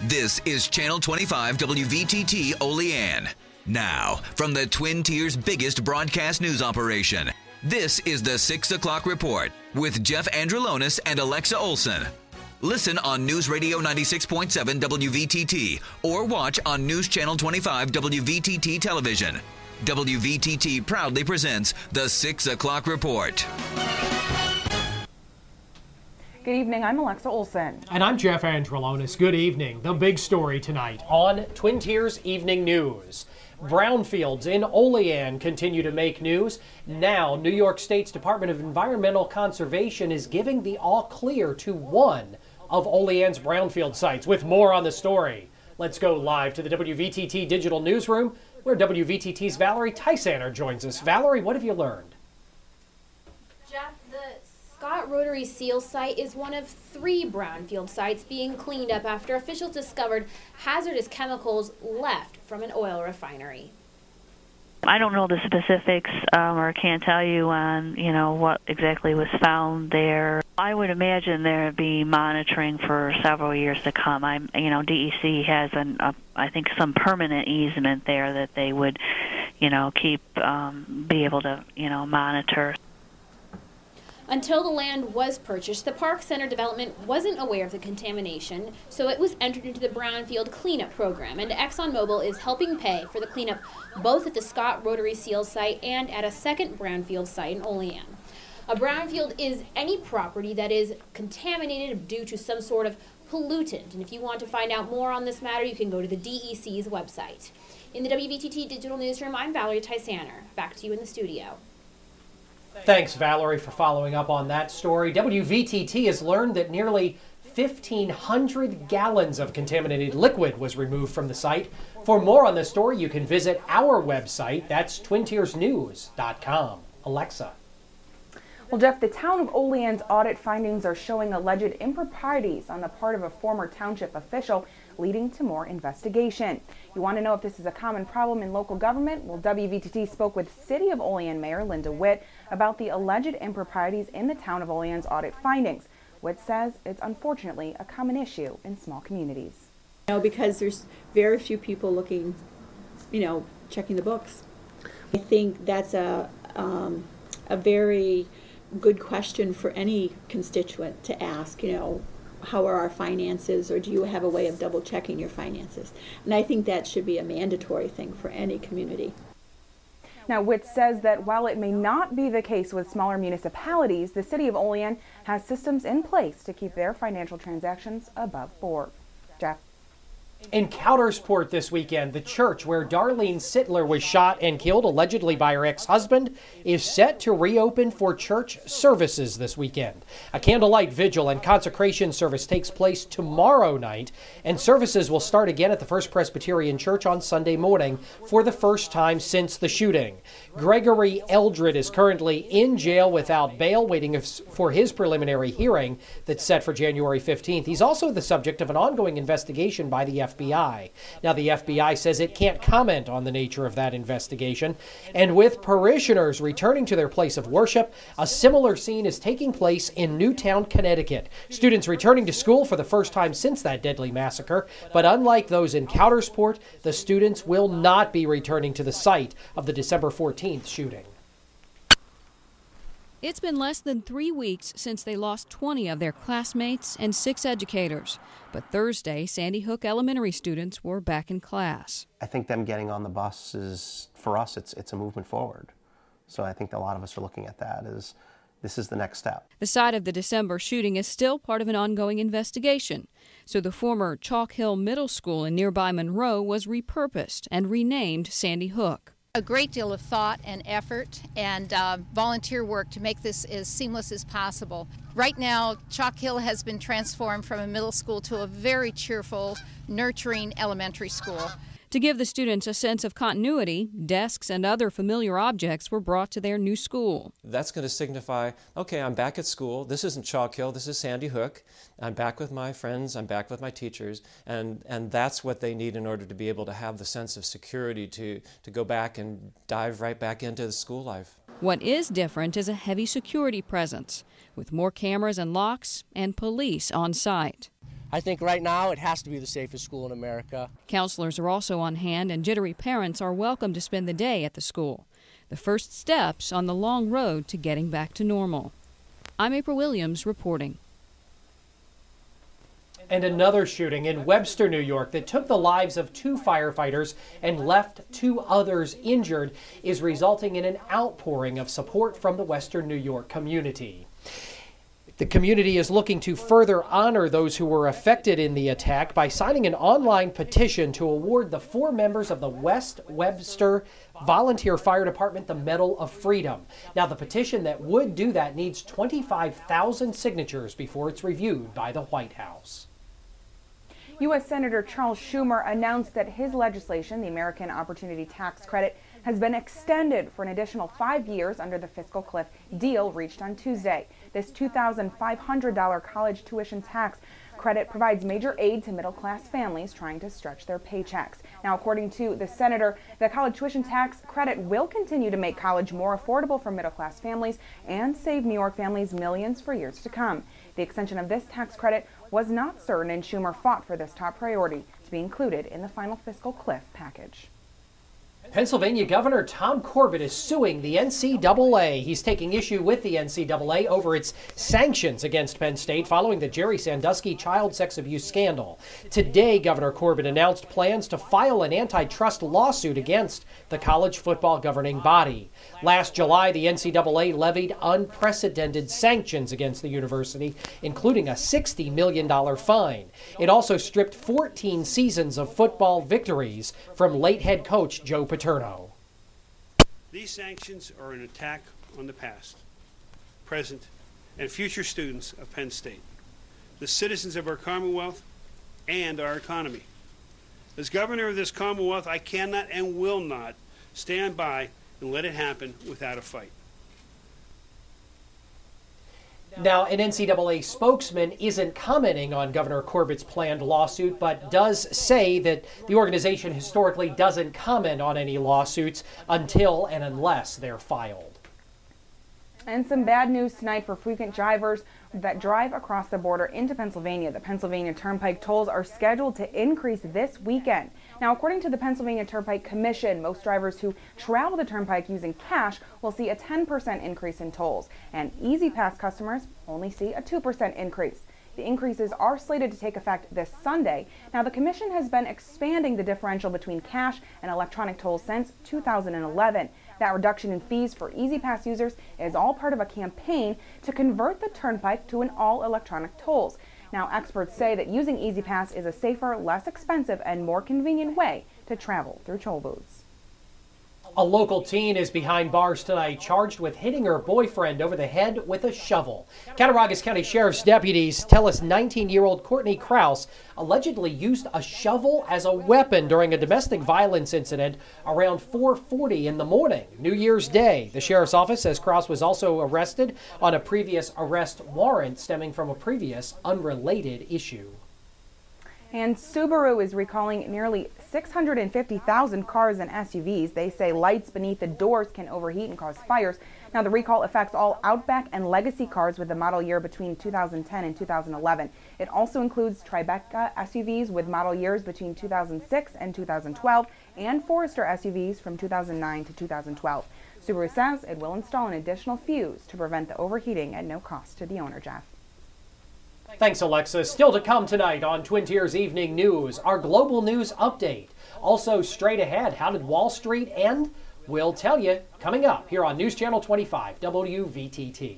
This is Channel 25 WVTT Olean. Now, from the Twin Tiers' biggest broadcast news operation, this is the 6 o'clock report with Jeff Andrulonis and Alexa Olson. Listen on News Radio 96.7 WVTT or watch on News Channel 25 WVTT television. WVTT proudly presents the 6 o'clock report. Good evening, I'm Alexa Olson. And I'm Jeff Andrulonis. Good evening. The big story tonight on Twin Tiers Evening News. Brownfields in Olean continue to make news. Now, New York State's Department of Environmental Conservation is giving the all clear to one of Olean's brownfield sites. With more on the story, let's go live to the WVTT Digital Newsroom, where WVTT's Valerie Tysaner joins us. Valerie, what have you learned? Jeff, the Scott Rotary Seal site is one of 3 brownfield sites being cleaned up after officials discovered hazardous chemicals left from an oil refinery. I don't know the specifics or can't tell you on, what exactly was found there. I would imagine there would be monitoring for several years to come. DEC has I think some permanent easement there that they would, keep, be able to, monitor. Until the land was purchased, the Park Center development wasn't aware of the contamination, so it was entered into the Brownfield Cleanup Program, and ExxonMobil is helping pay for the cleanup both at the Scott Rotary Seal site and at a second brownfield site in Olean. A brownfield is any property that is contaminated due to some sort of pollutant, and if you want to find out more on this matter, you can go to the DEC's website. In the WVTT Digital Newsroom, I'm Valerie Tysaner. Back to you in the studio. Thanks, Valerie, for following up on that story. WVTT has learned that nearly 1,500 gallons of contaminated liquid was removed from the site. For more on the story, you can visit our website. That's twintiersnews.com. Alexa. Well, Jeff, the town of Olean's audit findings are showing alleged improprieties on the part of a former township official, leading to more investigation. You want to know if this is a common problem in local government? Well, WVTT spoke with City of Olean Mayor Linda Witt about the alleged improprieties in the town of Olean's audit findings. Witt says it's unfortunately a common issue in small communities. Because there's very few people looking, checking the books. I think that's a very good question for any constituent to ask, how are our finances, or do you have a way of double checking your finances? And I think that should be a mandatory thing for any community. Now, Witt says that while it may not be the case with smaller municipalities, the city of Olean has systems in place to keep their financial transactions above board. Jeff. In Coudersport this weekend, the church where Darlene Sittler was shot and killed, allegedly by her ex-husband, is set to reopen for church services this weekend. A candlelight vigil and consecration service takes place tomorrow night, and services will start again at the First Presbyterian Church on Sunday morning for the first time since the shooting. Gregory Eldred is currently in jail without bail, waiting for his preliminary hearing that's set for January 15th. He's also the subject of an ongoing investigation by the FBI. Now, the FBI says it can't comment on the nature of that investigation. And with parishioners returning to their place of worship, a similar scene is taking place in Newtown, Connecticut. Students returning to school for the first time since that deadly massacre. But unlike those in Coudersport, the students will not be returning to the site of the December 14th shooting. It's been less than 3 weeks since they lost 20 of their classmates and 6 educators. But Thursday, Sandy Hook Elementary students were back in class. I think them getting on the bus is, for us, it's a movement forward. So I think a lot of us are looking at that as this is the next step. The site of the December shooting is still part of an ongoing investigation. So the former Chalk Hill Middle School in nearby Monroe was repurposed and renamed Sandy Hook. A great deal of thought and effort and volunteer work to make this as seamless as possible. Right now, Chalk Hill has been transformed from a middle school to a very cheerful, nurturing elementary school. To give the students a sense of continuity, desks and other familiar objects were brought to their new school. That's going to signify, okay, I'm back at school. This isn't Chalk Hill, this is Sandy Hook. I'm back with my friends, I'm back with my teachers, and that's what they need in order to be able to have the sense of security to go back and dive right back into the school life. What is different is a heavy security presence, with more cameras and locks and police on site. I think right now it has to be the safest school in America. Counselors are also on hand, and jittery parents are welcome to spend the day at the school. The first steps on the long road to getting back to normal. I'm April Williams reporting. And another shooting in Webster, New York that took the lives of 2 firefighters and left 2 others injured is resulting in an outpouring of support from the Western New York community. The community is looking to further honor those who were affected in the attack by signing an online petition to award the 4 members of the West Webster Volunteer Fire Department the Medal of Freedom. Now, the petition that would do that needs 25,000 signatures before it's reviewed by the White House. U.S. Senator Charles Schumer announced that his legislation, the American Opportunity Tax Credit, has been extended for an additional 5 years under the fiscal cliff deal reached on Tuesday. This $2,500 college tuition tax credit provides major aid to middle-class families trying to stretch their paychecks. Now, according to the senator, the college tuition tax credit will continue to make college more affordable for middle-class families and save New York families millions for years to come. The extension of this tax credit was not certain, and Schumer fought for this top priority to be included in the final fiscal cliff package. Pennsylvania Governor Tom Corbett is suing the NCAA. He's taking issue with the NCAA over its sanctions against Penn State following the Jerry Sandusky child sex abuse scandal. Today, Governor Corbett announced plans to file an antitrust lawsuit against the college football governing body. Last July, the NCAA levied unprecedented sanctions against the university, including a $60 million fine. It also stripped 14 seasons of football victories from late head coach Joe Paterno. These sanctions are an attack on the past, present, and future students of Penn State, the citizens of our Commonwealth, and our economy. As governor of this Commonwealth, I cannot and will not stand by and let it happen without a fight. Now, an NCAA spokesman isn't commenting on Governor Corbett's planned lawsuit, but does say that the organization historically doesn't comment on any lawsuits until and unless they're filed. And some bad news tonight for frequent drivers that drive across the border into Pennsylvania. The Pennsylvania Turnpike tolls are scheduled to increase this weekend. Now, according to the Pennsylvania Turnpike Commission, most drivers who travel the Turnpike using cash will see a 10% increase in tolls, and Easy Pass customers only see a 2% increase. The increases are slated to take effect this Sunday. Now, the Commission has been expanding the differential between cash and electronic tolls since 2011. That reduction in fees for Easy Pass users is all part of a campaign to convert the Turnpike to an all-electronic tolls. Now, experts say that using Easy Pass is a safer, less expensive, and more convenient way to travel through toll booths. A local teen is behind bars tonight, charged with hitting her boyfriend over the head with a shovel. Cattaraugus County Sheriff's deputies tell us 19-year-old Courtney Krause allegedly used a shovel as a weapon during a domestic violence incident around 4:40 in the morning, New Year's Day. The sheriff's office says Krause was also arrested on a previous arrest warrant stemming from a previous unrelated issue. And Subaru is recalling nearly 650,000 cars and SUVs. They say lights beneath the doors can overheat and cause fires. Now, the recall affects all Outback and Legacy cars with the model year between 2010 and 2011. It also includes Tribeca SUVs with model years between 2006 and 2012 and Forester SUVs from 2009 to 2012. Subaru says it will install an additional fuse to prevent the overheating at no cost to the owner, Jeff. Thanks, Alexa. Still to come tonight on Twin Tiers Evening News, our global news update. Also, straight ahead, how did Wall Street end? We'll tell you coming up here on News Channel 25 WVTT.